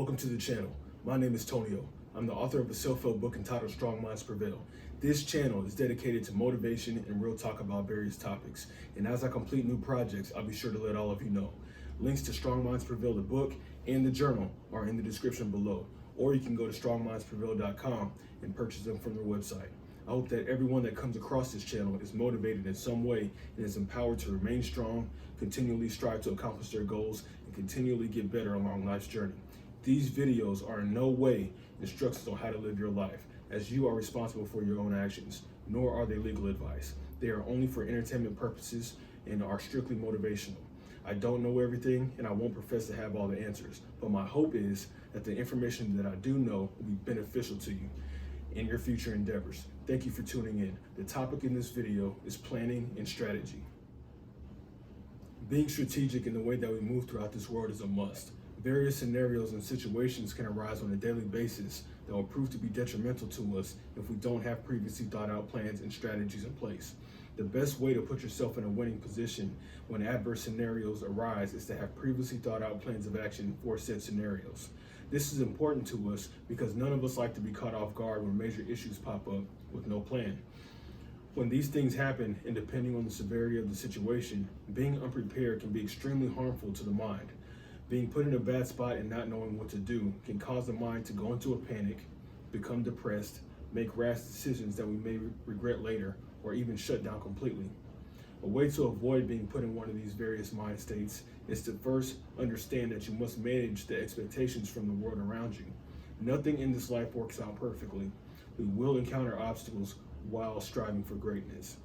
Welcome to the channel. My name is Tonio. I'm the author of a self-help book entitled Strong Minds Prevail. This channel is dedicated to motivation and real talk about various topics. And as I complete new projects, I'll be sure to let all of you know. Links to Strong Minds Prevail, the book, and the journal are in the description below. Or you can go to strongmindsprevail.com and purchase them from their website. I hope that everyone that comes across this channel is motivated in some way and is empowered to remain strong, continually strive to accomplish their goals, and continually get better along life's journey. These videos are in no way instructions on how to live your life, as you are responsible for your own actions, nor are they legal advice. They are only for entertainment purposes and are strictly motivational. I don't know everything, and I won't profess to have all the answers, but my hope is that the information that I do know will be beneficial to you in your future endeavors. Thank you for tuning in. The topic in this video is planning and strategy. Being strategic in the way that we move throughout this world is a must. Various scenarios and situations can arise on a daily basis that will prove to be detrimental to us if we don't have previously thought out plans and strategies in place. The best way to put yourself in a winning position when adverse scenarios arise is to have previously thought out plans of action for said scenarios. This is important to us because none of us like to be caught off guard when major issues pop up with no plan. When these things happen, and depending on the severity of the situation, being unprepared can be extremely harmful to the mind. Being put in a bad spot and not knowing what to do can cause the mind to go into a panic, become depressed, make rash decisions that we may regret later, or even shut down completely. A way to avoid being put in one of these various mind states is to first understand that you must manage the expectations from the world around you. Nothing in this life works out perfectly. We will encounter obstacles while striving for greatness.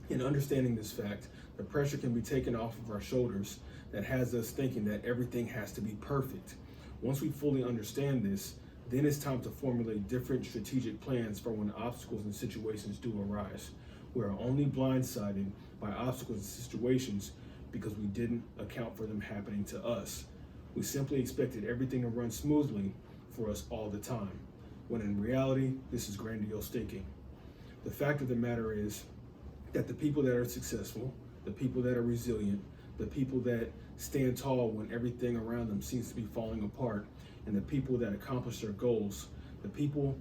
In understanding this fact, the pressure can be taken off of our shoulders that has us thinking that everything has to be perfect. Once we fully understand this, then it's time to formulate different strategic plans for when obstacles and situations do arise. We are only blindsided by obstacles and situations because we didn't account for them happening to us. We simply expected everything to run smoothly for us all the time, when in reality, this is grandiose thinking. The fact of the matter is that the people that are successful, the people that are resilient, the people that stand tall when everything around them seems to be falling apart, and the people that accomplish their goals, the people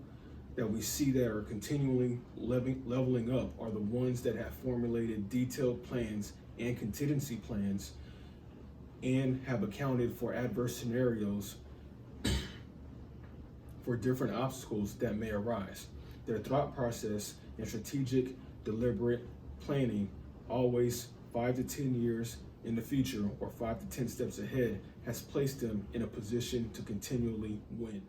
that we see that are continually leveling up are the ones that have formulated detailed plans and contingency plans and have accounted for adverse scenarios for different obstacles that may arise. Their thought process and strategic, deliberate planning, always 5 to 10 years in the future or 5 to 10 steps ahead, has placed them in a position to continually win.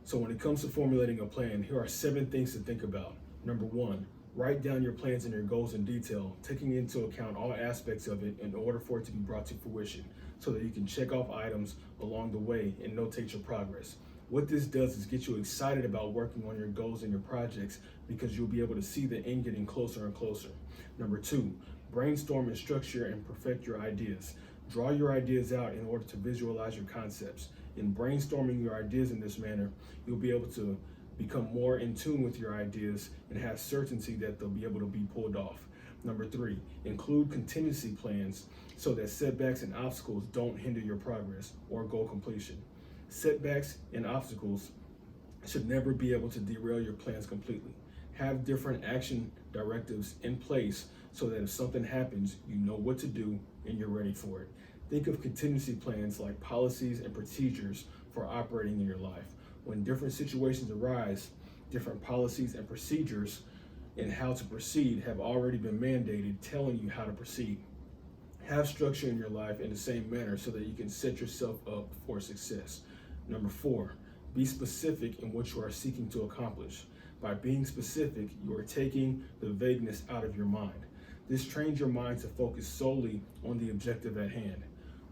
So when it comes to formulating a plan, here are 7 things to think about. Number 1, write down your plans and your goals in detail, taking into account all aspects of it in order for it to be brought to fruition, so that you can check off items along the way and notate your progress. What this does is get you excited about working on your goals and your projects because you'll be able to see the end getting closer and closer. Number 2, brainstorm and structure and perfect your ideas. Draw your ideas out in order to visualize your concepts. In brainstorming your ideas in this manner, you'll be able to become more in tune with your ideas and have certainty that they'll be able to be pulled off. Number 3, include contingency plans so that setbacks and obstacles don't hinder your progress or goal completion. Setbacks and obstacles should never be able to derail your plans completely. Have different action directives in place so that if something happens, you know what to do and you're ready for it. Think of contingency plans like policies and procedures for operating in your life. When different situations arise, different policies and procedures and how to proceed have already been mandated, telling you how to proceed. Have structure in your life in the same manner so that you can set yourself up for success. Number 4, be specific in what you are seeking to accomplish. By being specific, you are taking the vagueness out of your mind. This trains your mind to focus solely on the objective at hand.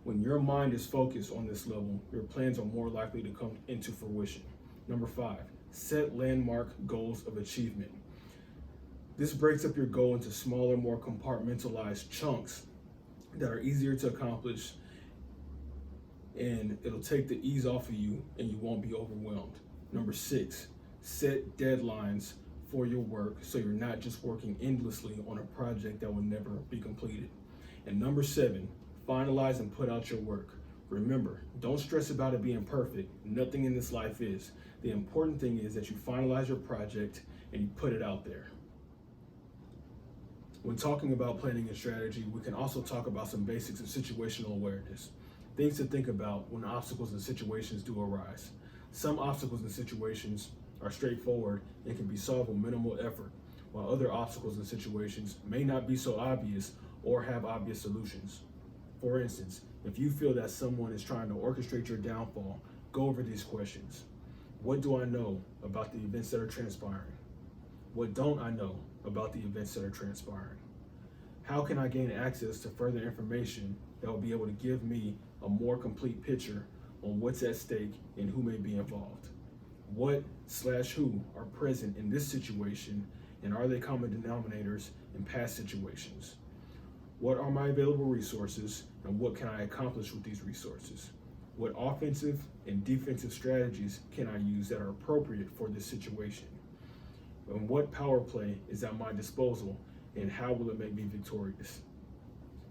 When your mind is focused on this level, your plans are more likely to come into fruition. Number 5, set landmark goals of achievement. This breaks up your goal into smaller, more compartmentalized chunks that are easier to accomplish, and it'll take the ease off of you and you won't be overwhelmed. Number 6, set deadlines for your work so you're not just working endlessly on a project that will never be completed. And number 7, finalize and put out your work. Remember, don't stress about it being perfect. Nothing in this life is. The important thing is that you finalize your project and you put it out there. When talking about planning and strategy, we can also talk about some basics of situational awareness. Things to think about when obstacles and situations do arise. Some obstacles and situations are straightforward and can be solved with minimal effort, while other obstacles and situations may not be so obvious or have obvious solutions. For instance, if you feel that someone is trying to orchestrate your downfall, go over these questions. What do I know about the events that are transpiring? What don't I know about the events that are transpiring? How can I gain access to further information that will be able to give me a more complete picture on what's at stake and who may be involved? What/who are present in this situation, and are they common denominators in past situations? What are my available resources, and what can I accomplish with these resources? What offensive and defensive strategies can I use that are appropriate for this situation? And what power play is at my disposal, and how will it make me victorious?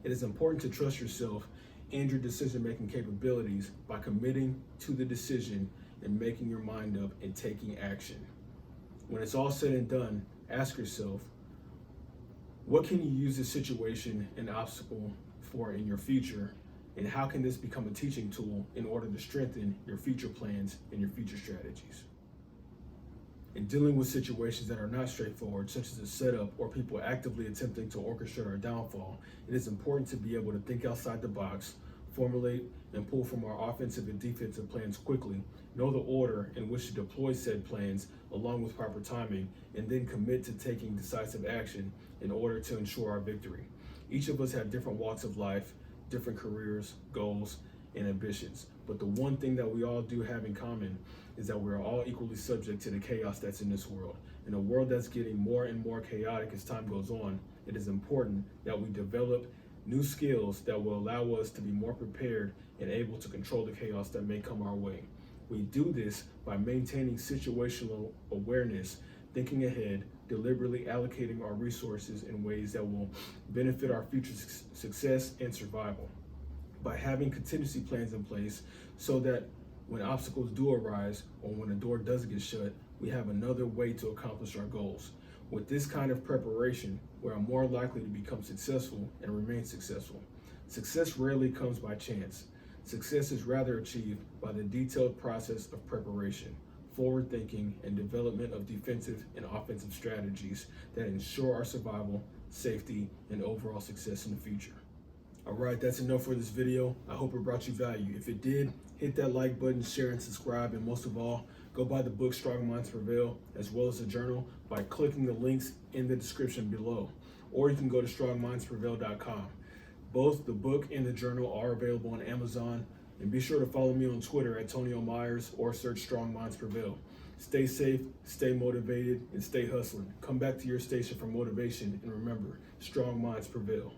It is important to trust yourself and your decision-making capabilities by committing to the decision and making your mind up and taking action. When it's all said and done, ask yourself, what can you use this situation and obstacle for in your future, and how can this become a teaching tool in order to strengthen your future plans and your future strategies? In dealing with situations that are not straightforward, such as a setup or people actively attempting to orchestrate our downfall, it is important to be able to think outside the box, formulate and pull from our offensive and defensive plans quickly, know the order in which to deploy said plans along with proper timing, and then commit to taking decisive action in order to ensure our victory. Each of us have different walks of life, different careers, goals, and ambitions, but the one thing that we all do have in common is that we're all equally subject to the chaos that's in this world. In a world that's getting more and more chaotic as time goes on, it is important that we develop new skills that will allow us to be more prepared and able to control the chaos that may come our way. We do this by maintaining situational awareness, thinking ahead, deliberately allocating our resources in ways that will benefit our future success and survival. By having contingency plans in place so that when obstacles do arise or when a door does get shut, we have another way to accomplish our goals. With this kind of preparation, we are more likely to become successful and remain successful. Success rarely comes by chance. Success is rather achieved by the detailed process of preparation, forward thinking, and development of defensive and offensive strategies that ensure our survival, safety, and overall success in the future. All right, that's enough for this video. I hope it brought you value. If it did, hit that like button, share, and subscribe. And most of all, go buy the book Strong Minds Prevail, as well as the journal, by clicking the links in the description below. Or you can go to strongmindsprevail.com. Both the book and the journal are available on Amazon. And be sure to follow me on Twitter at Tonio Myers or search Strong Minds Prevail. Stay safe, stay motivated, and stay hustling. Come back to your station for motivation, and remember, strong minds prevail.